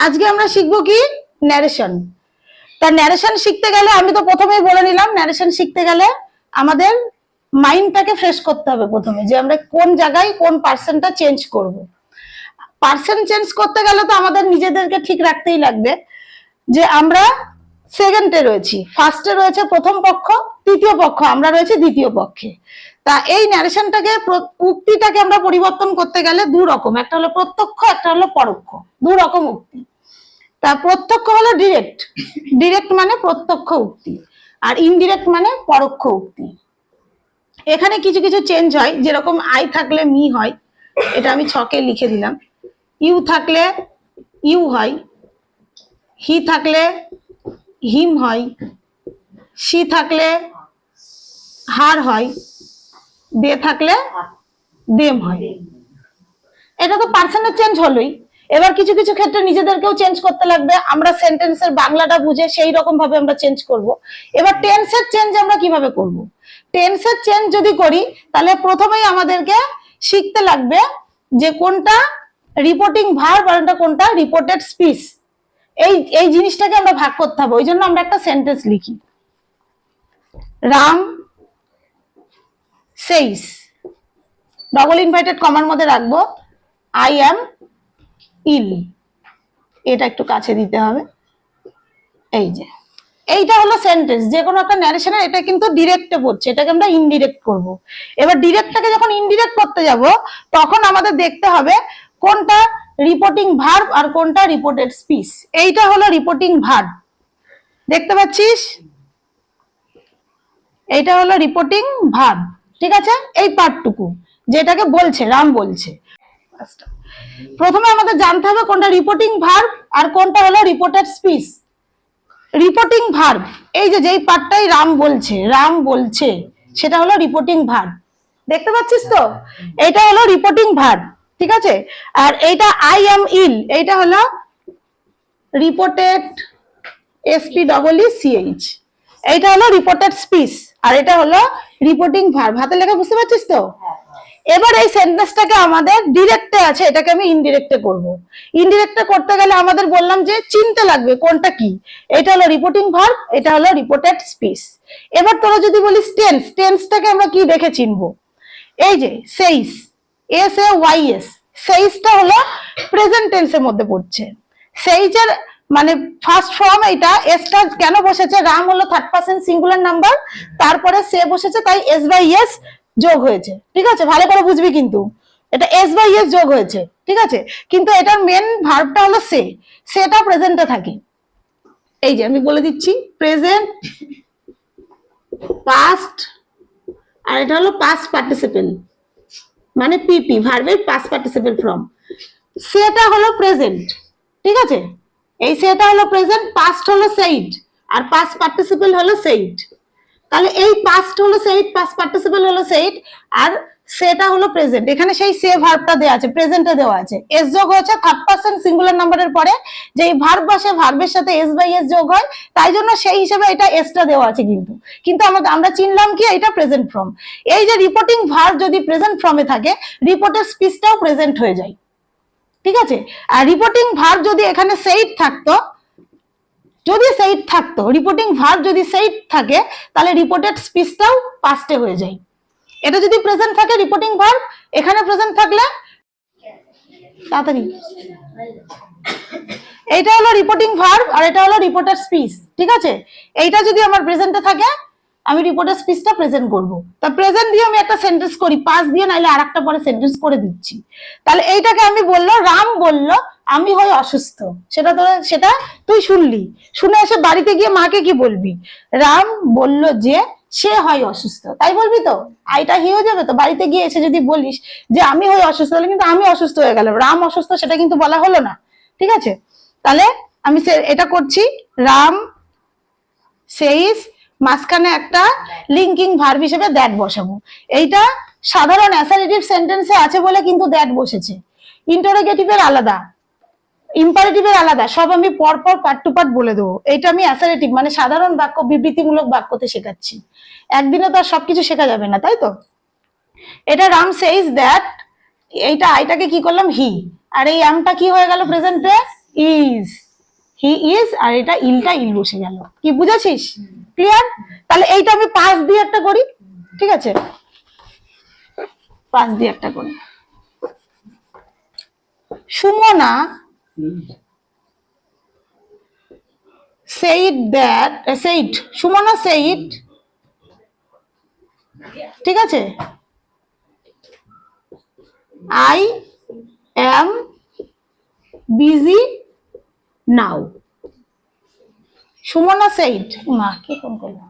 আজকে আমরা শিখবো কি ন্যারেশন। তা ন্যারেশন শিখতে গেলে আমি তো প্রথমেই বলে নিলাম, ন্যারেশন শিখতে গেলে আমাদের মাইন্ডটাকে ফ্রেশ করতে হবে প্রথমে, যে আমরা কোন জায়গায় কোন পার্সনটা চেঞ্জ করব। পার্সন চেঞ্জ করতে গেলে তো আমাদের নিজেদেরকে ঠিক রাখতেই লাগবে যে আমরা সেকেন্ডে রয়েছি, ফার্স্টে রয়েছে প্রথম পক্ষ, তৃতীয় পক্ষ আমরা রয়েছে দ্বিতীয় পক্ষে। তা এই ন্যারেশনটাকে উক্তিটাকে আমরা পরিবর্তন করতে গেলে দু রকম, একটা হলো প্রত্যক্ষ, একটা হলো পরোক্ষ, দু রকম উক্তি। তা প্রত্যক্ষ হলো ডিরেক্ট, ডিরেক্ট মানে প্রত্যক্ষ উক্তি, আর ইনডিরেক্ট মানে পরোক্ষ উক্তি। এখানে কিছু কিছু চেঞ্জ হয়, যেরকম আই থাকলে মি হয়, এটা আমি ছকে লিখে দিলাম। ইউ থাকলে ইউ হয়, হি থাকলে হিম হয়, সি থাকলে হার হয়, দে থাকলে দেম হয়। এটা তো পার্সনের চেঞ্জ হলোই। এবার কিছু কিছু ক্ষেত্রে নিজেদেরকেও চেঞ্জ করতে লাগবে, আমরা সেন্টেন্সের বাংলাটা বুঝে সেই রকম ভাবে আমরা চেঞ্জ করব। এবার টেন্সের চেঞ্জ আমরা কিভাবে করব? টেন্সের চেঞ্জ যদি করি তাহলে প্রথমেই আমাদেরকে শিখতে লাগবে যে কোনটা রিপোর্টিং ভার্ব আর কোনটা রিপোর্টেড স্পিচ। এই জিনিসটাকে আমরা ভাগ করতে হবে। ওই জন্য আমরা একটা সেন্টেন্স লিখি, রাম সেইস, ডবল ইনভার্টেড কমার মধ্যে রাখবো আই অ্যাম ইল, এটা একটু কাছে দিতে হবে। এই যে এইটা হলো সেন্টেন্স, যে কোনো একটা ন্যারেশনের। এটা কিন্তু ডিরেক্টে পড়ছে, এটাকে আমরা ইনডিরেক্ট করব। এবার ডিরেক্টটাকে যখন ইনডিরেক্ট করতে যাব তখন আমাদের দেখতে হবে কোনটা রিপোর্টিং ভার্ব আর কোনটা রিপোর্টেড স্পিচ। এইটা হলো রিপোর্টিং ভার্ব, দেখতে পাচ্ছিস? এইটা হলো রিপোর্টিং ভার্ব, ঠিক আছে? এই পার্টটুকু যেটাকে বলছে, রাম বলছে। প্রথমে আমাদের জানতে হবে কোনটা রিপোর্টিং ভার্ব আর কোনটা হলো রিপোর্টেড স্পিচ। রিপোর্টিং ভার্ব এই যে যেই পার্টটাই রাম বলছে সেটা হলো রিপোর্টিং ভার্ব, দেখতে পাচ্ছিস তো? এটা হলো রিপোর্টিং ভার্ব, ঠিক আছে? আর এইটা আই অ্যাম ইল, এইটা হলো রিপোর্টেড SPEECH, এইটা হলো রিপোর্টেড স্পিচ, আর এটা হলো রিপোর্টিং ভার্ব। হাতে লেখা বুঝতে পারছিস তো? এবার এই সেন্টেন্সটাকে আমাদের ডিরেক্টে আছে, এটাকে আমি ইনডিরেক্টে করব। ইনডিরেক্টে করতে গেলে আমাদের বললাম যে চিনতে লাগবে কোনটা কি। এটা হলো রিপোর্টিং ভার্ব, এটা হলো রিপোর্টেড স্পিচ। এবার তোরা যদি বলিস টেন্স, টেন্সটাকে আমরা কি দেখে চিনবো? এই যে সেইস, SAYS, সেইসটা হলো প্রেজেন্ট টেন্সের মধ্যে পড়ছে। সেইজের মানে ফার্স্ট ফর্ম এইটা, এসটা কেন বসেছে? রাম হলো থার্ড পারসন সিঙ্গুলার নাম্বার, তারপরে সে বসেছে, তাই S/S যোগ হয়েছে, ঠিক আছে? ভালো করে বুঝবি কিন্তু, এটা S/S যোগ হয়েছে, ঠিক আছে? কিন্তু এটার মেন ভার্বটা হলো সে, সেটা প্রেজেন্টে থাকে। এই যে আমি বলে দিচ্ছি, প্রেজেন্ট, পাস্ট, আর এটা হলো পাস্ট পার্টিসিপেল, মানে PP, ভার্বের পাস্ট পার্টিসিপেল ফর্ম। সেটা হলো প্রেজেন্ট, ঠিক আছে? এই সেটা হলো প্রেজেন্ট, পাস্ট হলো সেইড, আর পাস্ট পার্টিসিপেল হলো সেইড। তাহলে এই পাস্ট হলো সেইড, পাস্ট পার্টিসিপেল হলো সেইড, আর সেটা হলো প্রেজেন্ট। এখানে সেই সে ভার্বটা দেওয়া আছে, প্রেজেন্টে দেওয়া আছে। এস যোগ হয়েছে থার্ড পারসন সিঙ্গুলার নাম্বারের পরে, যেই ভার্ব বসে ভার্বের সাথে S/S যোগ হয়, তাই জন্য সেই হিসেবে এটা এসটা দেওয়া আছে। কিন্তু আমরা চিনলাম কি এটা প্রেজেন্ট ফর্ম। এই যে রিপোর্টিং ভার্ব যদি প্রেজেন্ট ফর্মে থাকে, রিপোর্টের স্পিচটাও প্রেজেন্ট হয়ে যায়, ঠিক আছে? আর রিপোর্টিং ভার্ব যদি এখানে সেইড থাকতো, রিপোর্টিং ভার্ব যদি সেইড থাকে, তাহলে রিপোর্টেড স্পিচটাও পাস্টে হয়ে যায়। এটা যদি প্রেজেন্ট থাকে রিপোর্টিং ভার্ব, এখানে প্রেজেন্ট থাকলে তাড়াতাড়ি, এইটা হলো রিপোর্টিং ভার্ব আর এটা হলো রিপোর্টেড স্পিচ, ঠিক আছে? এইটা যদি আমার প্রেজেন্টে থাকে, আমি রিপোর্টেড স্পিচটা প্রেজেন্ট করব। তা প্রেজেন্ট দিয়ে আমি একটা সেন্টেন্স করি, পাস দিয়ে, নাইলে আরেকটা পরে সেন্টেন্স করে দিচ্ছি। তাহলে এইটাকে আমি বললো, রাম বলল আমি হই অসুস্থ, সেটা তুই শুনলি, শুনে এসে বাড়িতে গিয়ে মাকে কি বলবি? রাম বলল যে সে হয় অসুস্থ, তাই বলবি তো? আইটা হি হয়ে যাবে তো। বাড়িতে গিয়ে এসে যদি বলিস যে আমি হই অসুস্থ, তাহলে কিন্তু আমি অসুস্থ হয়ে গেলাম, রাম অসুস্থ সেটা কিন্তু বলা হলো না, ঠিক আছে? তাহলে আমি এটা করছি, রাম সেইস, মাঝখানে একটা লিঙ্কিং ভার্ব হিসেবে দ্যাট বসাবো। এইটা সাধারণ অ্যাসারেটিভ সেন্টেন্সে আছে বলে কিন্তু দ্যাট বসেছে। ইন্টারোগেটিভের আলাদা, ইম্পারেটিভের আলাদা, সব আমি পরপর পার্ট টু পার্ট বলে দেবো। এটা আমি অ্যাসারেটিভ মানে সাধারণ বাক্য, বিবৃতিমূলক বাক্যতে শেখাচ্ছি। একদিনে তো আর সবকিছু শেখা যাবে না, তাই তো? এটা রাম সেইস দ্যাট, এইটা আইটাকে কি করলাম? হি, আর এই আমটা কি হয়ে গেল প্রেজেন্টে? ইজ, হি ইজ, আর এটা ইলটা ইল বসে গেল। কি বুঝেছিস? ক্লিয়ার? তাহলে এইটা আমি 5 দিয়ে একটা করি, ঠিক আছে? 5 দিয়ে একটা করি। সুমনা সুমনা said, ঠিক আছে, I am busy now. Sumana said, মা কে ফোন করলো?